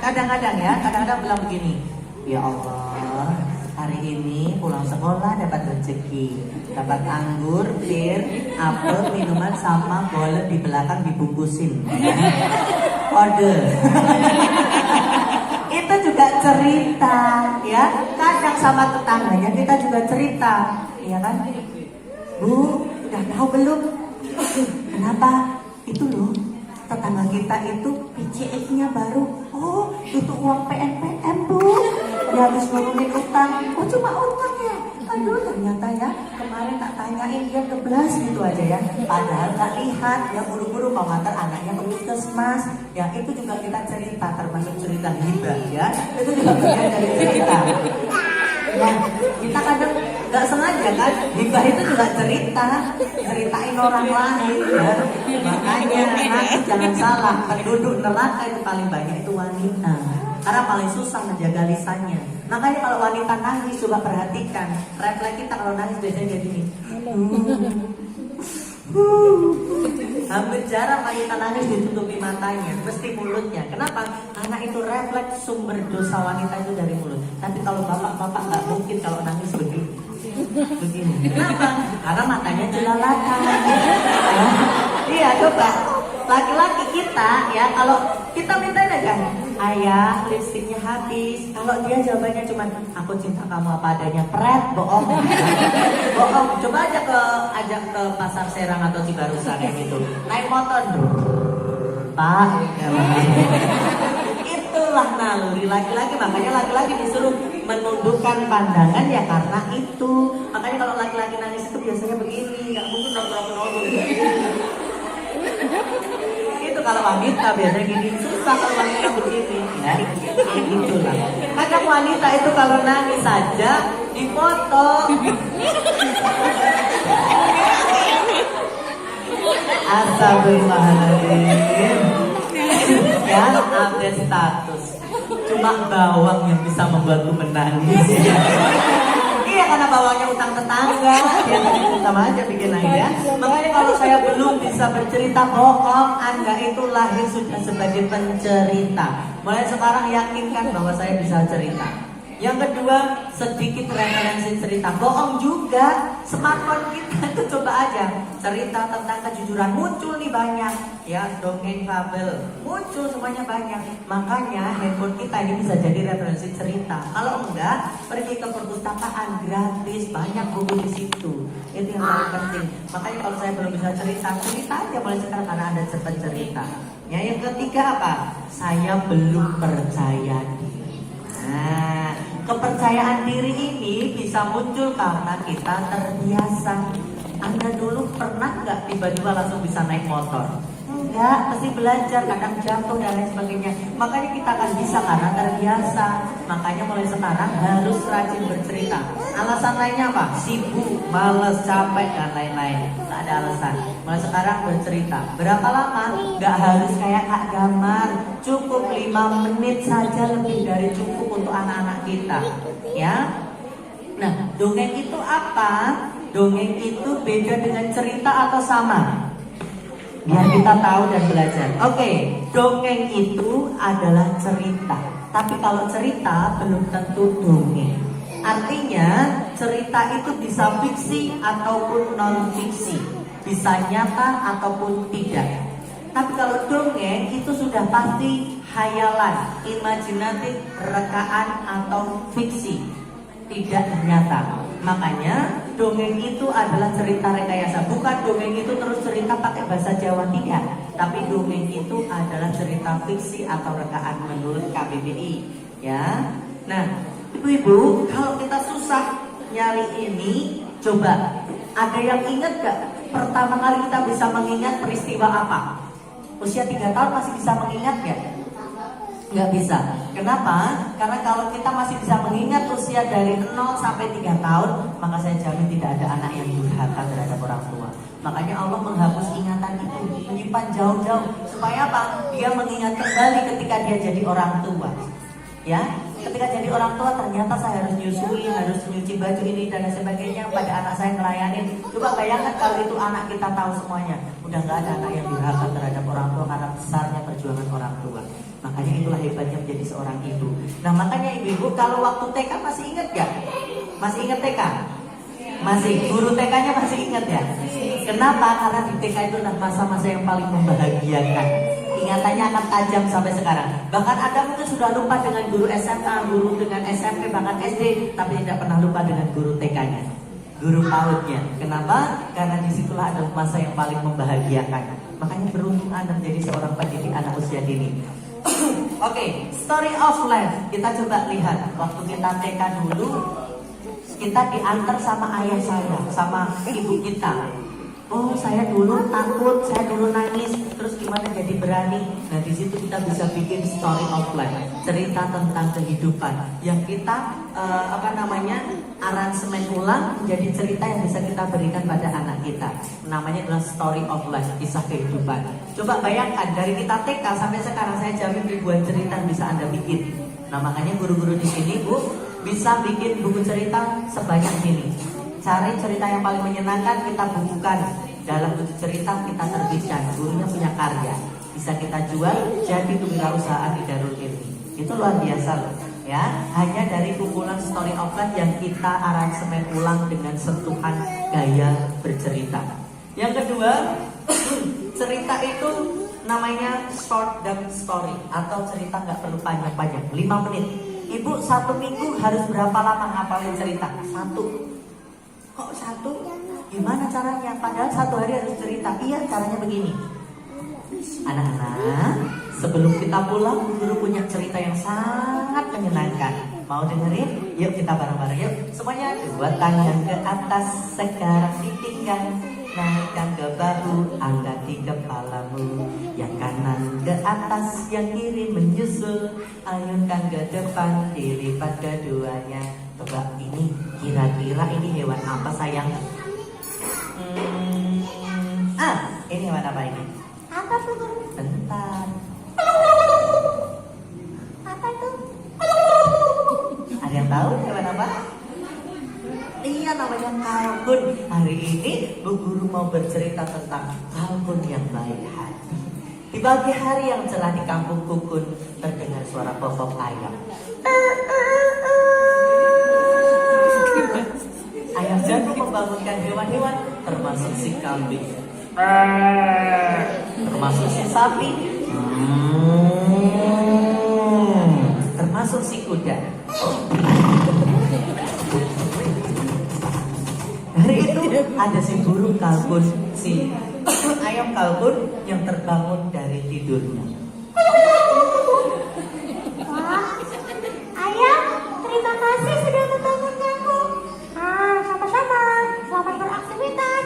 kadang-kadang ya, kadang-kadang bilang begini, ya Allah, hari ini pulang sekolah dapat rezeki, dapat anggur, bir, apel, minuman sama bolen di belakang dibungkusin. Kode. Itu juga cerita, ya. Kadang sama tetangganya kita juga cerita, ya kan? Bu, udah tahu belum? Kenapa? Itu loh, tetangga kita itu PCX-nya baru. Oh, itu uang PNPM, Bu. Dia habis nurunin utang. Oh, cuma utang ya? Aduh, ternyata ya, kemarin tak tanyain dia keblas gitu aja ya. Padahal gak lihat, ya buru-buru mau ngantar anaknya ke puskesmas. Ya, itu juga kita cerita, termasuk cerita hibah ya. Itu juga bagian dari cerita. Ya, kita kadang nggak sengaja kan, hibah itu juga cerita, ceritain orang lain ya. Makanya nanti jangan salah, penduduk neraka itu paling banyak itu wanita, karena paling susah menjaga lisannya. Makanya kalau wanita nangis coba perhatikan, refleks kita kalau nangis biasanya kayak gini. Hampir jarang wanita nangis ditutupi matanya, mesti mulutnya. Kenapa? Karena itu refleks sumber dosa wanita itu dari mulut. Tapi kalau bapak-bapak nggak mungkin kalau nangis begini. Kenapa? Karena matanya jelalatan. Iya, coba laki-laki kita ya, kalau kita minta aja, ayah lipstiknya habis. Kalau dia jawabannya cuma aku cinta kamu apa adanya, pret, bohong. Bohong. Coba ajak ke pasar Serang atau Cibarusa kayak gitu. Naik motor, Pak. Itulah naluri laki-laki. Makanya laki-laki disuruh menundukkan pandangan ya karena itu. Makanya kalau laki-laki nangis itu biasanya begini, nggak mungkin nongkrong. Itu kalau wanita biasanya gini, susah kalau wanita begini ya, gitulah. Kadang wanita itu kalau nangis saja dipoto. Astagfirullahaladzim. Ya, update status. Cuma bawang yang bisa membuatku menangis. Iya, karena bawangnya utang tetangga. Ya, sama aja bikin aja. Makanya kalau saya belum bisa bercerita bohong, Anda itu lahir sudah sebagai pencerita. Mulai sekarang yakinkan bahwa saya bisa cerita. Yang kedua, sedikit referensi cerita. Bohong juga. Smartphone kita itu coba aja cerita tentang kejujuran muncul nih banyak. Ya, dongeng, fabel muncul semuanya banyak. Makanya handphone kita ini bisa jadi referensi cerita. Kalau enggak, pergi ke perpustakaan gratis, banyak buku di situ. Itu yang paling penting. Makanya kalau saya belum bisa cerita, cerita aja mulai sekarang karena ada cerita. Ya, yang ketiga apa? Saya belum percaya diri. Nah, kepercayaan diri ini bisa muncul karena kita terbiasa. Anda dulu pernah nggak tiba-tiba langsung bisa naik motor? Enggak, pasti belajar, kadang jatuh dan lain sebagainya. Makanya kita akan bisa karena terbiasa. Makanya mulai sekarang harus rajin bercerita. Alasan lainnya apa? Sibuk, males, capek, dan lain-lain. Tak ada alasan. Mulai sekarang bercerita. Berapa lama? Nggak harus kayak Kak Damar. Cukup 5 menit saja, lebih dari cukup untuk anak-anak kita. Ya. Nah, dongeng itu apa? Dongeng itu beda dengan cerita atau sama? Biar kita tahu dan belajar. Oke, dongeng itu adalah cerita. Tapi kalau cerita belum tentu dongeng. Artinya cerita itu bisa fiksi ataupun non fiksi, bisa nyata ataupun tidak. Tapi kalau dongeng itu sudah pasti hayalan, imajinatif, rekaan atau fiksi, tidak nyata. Makanya dongeng itu adalah cerita rekayasa. Bukan dongeng itu terus cerita pakai bahasa Jawa, tidak. Tapi dongeng itu adalah cerita fiksi atau rekaan menurut KBBI. Ya. Nah, ibu-ibu, kalau kita susah nyari ini, coba ada yang ingat gak pertama kali kita bisa mengingat peristiwa apa? Usia 3 tahun masih bisa mengingat gak? Nggak bisa. Kenapa? Karena kalau kita masih bisa mengingat usia dari 0 sampai 3 tahun, maka saya jamin tidak ada anak yang durhaka terhadap orang tua. Makanya Allah menghapus ingatan itu, menyimpan jauh-jauh. Supaya apa? Dia mengingat kembali ketika dia jadi orang tua. Ya, Ketika jadi orang tua ternyata saya harus nyusui, harus nyuci baju ini dan sebagainya pada anak saya ngelayanin. Coba bayangkan kalau itu anak kita tahu semuanya. Udah nggak ada anak yang durhaka terhadap orang tua karena besarnya perjuangan orang tua. Makanya itulah hebatnya menjadi seorang ibu. Nah makanya ibu-ibu kalau waktu TK masih ingat gak? Masih ingat TK? Masih. Guru TK-nya masih ingat ya? Kenapa? Karena di TK itu adalah masa-masa yang paling membahagiakan. Ingatannya akan tajam sampai sekarang. Bahkan Anda mungkin sudah lupa dengan guru SMA, guru dengan SMP, bahkan SD, tapi tidak pernah lupa dengan guru TK-nya, guru PAUD-nya. Kenapa? Karena disitulah adalah masa yang paling membahagiakan. Makanya beruntung Anda menjadi seorang pendidik anak usia dini. Oke, story of life. Kita coba lihat waktu kita TK dulu, kita diantar sama ayah saya, sama ibu kita. Oh, saya dulu takut, saya dulu nangis, terus gimana jadi berani. Nah, di situ kita bisa bikin story of life, cerita tentang kehidupan yang kita aransemen ulang menjadi cerita yang bisa kita berikan pada anak kita. Namanya adalah story of life, kisah kehidupan. Coba bayangkan dari kita TK sampai sekarang, saya jamin ribuan cerita yang bisa Anda bikin. Nah, makanya guru-guru di sini, Bu, bisa bikin buku cerita sebanyak ini. Cari cerita yang paling menyenangkan, kita bukukan dalam buku cerita, kita terbitkan. Gurunya punya karya, bisa kita jual jadi kewirausahaan di Darul Ilmi. Itu luar biasa loh, ya. Hanya dari kumpulan story of life yang kita aransemen ulang dengan sentuhan gaya bercerita. Yang kedua, cerita itu namanya short dumb story atau cerita nggak perlu panjang-panjang, 5 menit. Ibu 1 minggu harus berapa lama ngapalin cerita? 1. Kok 1? Gimana caranya? Padahal 1 hari harus cerita. Iya, caranya begini. Anak-anak, sebelum kita pulang, guru punya cerita yang sangat menyenangkan. Mau dengerin? Yuk kita bareng-bareng yuk. Semuanya 2 tangan ke atas, sekarang ditinggal. Naikkan ke bahu, angkat di kepalamu. Yang kanan ke atas, yang kiri menyusul. Ayunkan ke depan, dilipat keduanya. Coba ini, kira-kira ini hewan apa sayang? Ini hewan apa ini? Apa tuh? Bentar. Apa tuh? Ada yang tahu hewan apa? Iya, namanya kalkun. Hari ini Bu Guru mau bercerita tentang kalkun yang baik hati. Di pagi hari yang cerah di kampung Kukun, terdengar suara popok ayam. Ayam jago membangunkan hewan-hewan, termasuk si kambing, termasuk si sapi, termasuk si kuda. Hari itu ada si burung kalkun, si ayam kalkun yang terbangun dari tidurnya. Wah, ayam, terima kasih sudah membangunkanku. Sama-sama, selamat beraktivitas.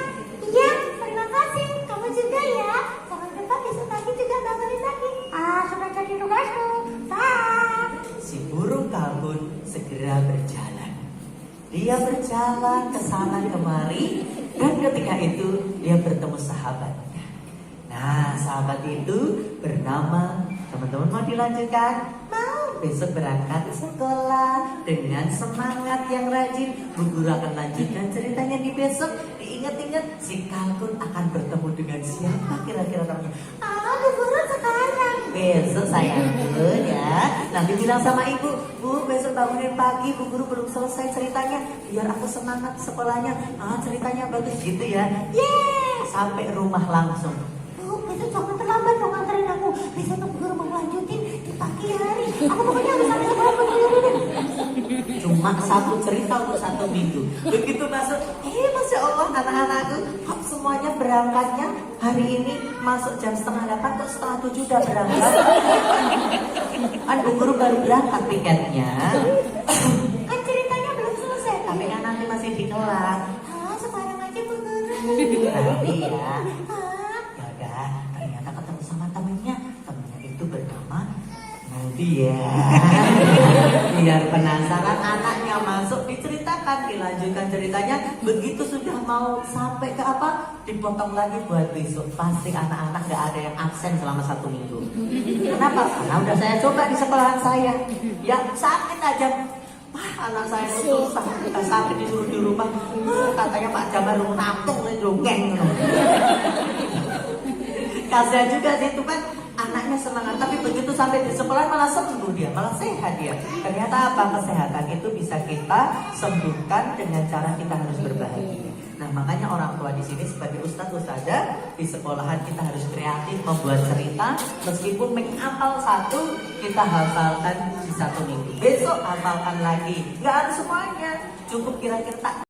Iya, terima kasih. Kamu juga ya. Jangan lupa besok pagi juga bangunin lagi. Sudah jadi tugasku. Si burung kalkun segera berjalan. Dia berjalan ke sana kemari, dan ketika itu dia bertemu sahabatnya. Nah, sahabat itu bernama, teman-teman mau dilanjutkan? Mau besok berangkat ke sekolah dengan semangat yang rajin. Bu Guru akan lanjutkan ceritanya di besok. Diingat-ingat, si kalkun akan bertemu dengan siapa kira-kira namanya? Bu Guru sekarang. Besok sayangku ya. Nanti bilang sama ibu, Bu besok bangunin pagi, Bu Guru belum selesai ceritanya, biar aku semangat sekolahnya. Ceritanya bagus gitu ya. Yeay. Sampai rumah langsung. Bu, besok jangan terlambat dong nganterin aku. Besok Bu Guru mau lanjutin di pagi hari. Aku pokoknya harus sampai sekolah berdiri deh. Cuma 1 cerita untuk 1 minggu. Begitu masuk, Masya Allah anak-anakku, kok semuanya berangkatnya hari ini masuk jam 7:30, kok 6:30 udah berangkat? Kan Bu Guru baru berangkat tiketnya. Kan ceritanya belum selesai. Tapi kan nanti masih di kelas. Sekarang aja Bu Guru. Nanti ya. Yaudah, ternyata ketemu sama temennya. Temennya itu bernama Nadia. Biar penasaran anaknya masuk, diceritakan diceritakan, dilanjutkan ceritanya. Begitu sudah mau sampai ke apa, dipotong lagi buat besok. Pasti anak-anak gak ada yang absen selama 1 minggu. Kenapa? Karena udah saya coba di sekolahan saya. Yang sakit aja, anak saya itu susah, kita sakit disuruh di rumah. Katanya Pak Jamal lu nampung dongeng. Kasihan juga sih itu kan, anaknya semangat, tapi begitu sampai di sekolah malah sembuh dia, malah sehat dia. Ternyata apa? Kesehatan itu bisa kita sembuhkan dengan cara kita harus berbahagia. Nah, makanya orang tua di sini sebagai ustadz ustadzah di sekolahan kita harus kreatif membuat cerita. Meskipun menghafal 1, kita hafalkan di 1 minggu. Besok hafalkan lagi. Nggak harus semuanya, cukup kira-kira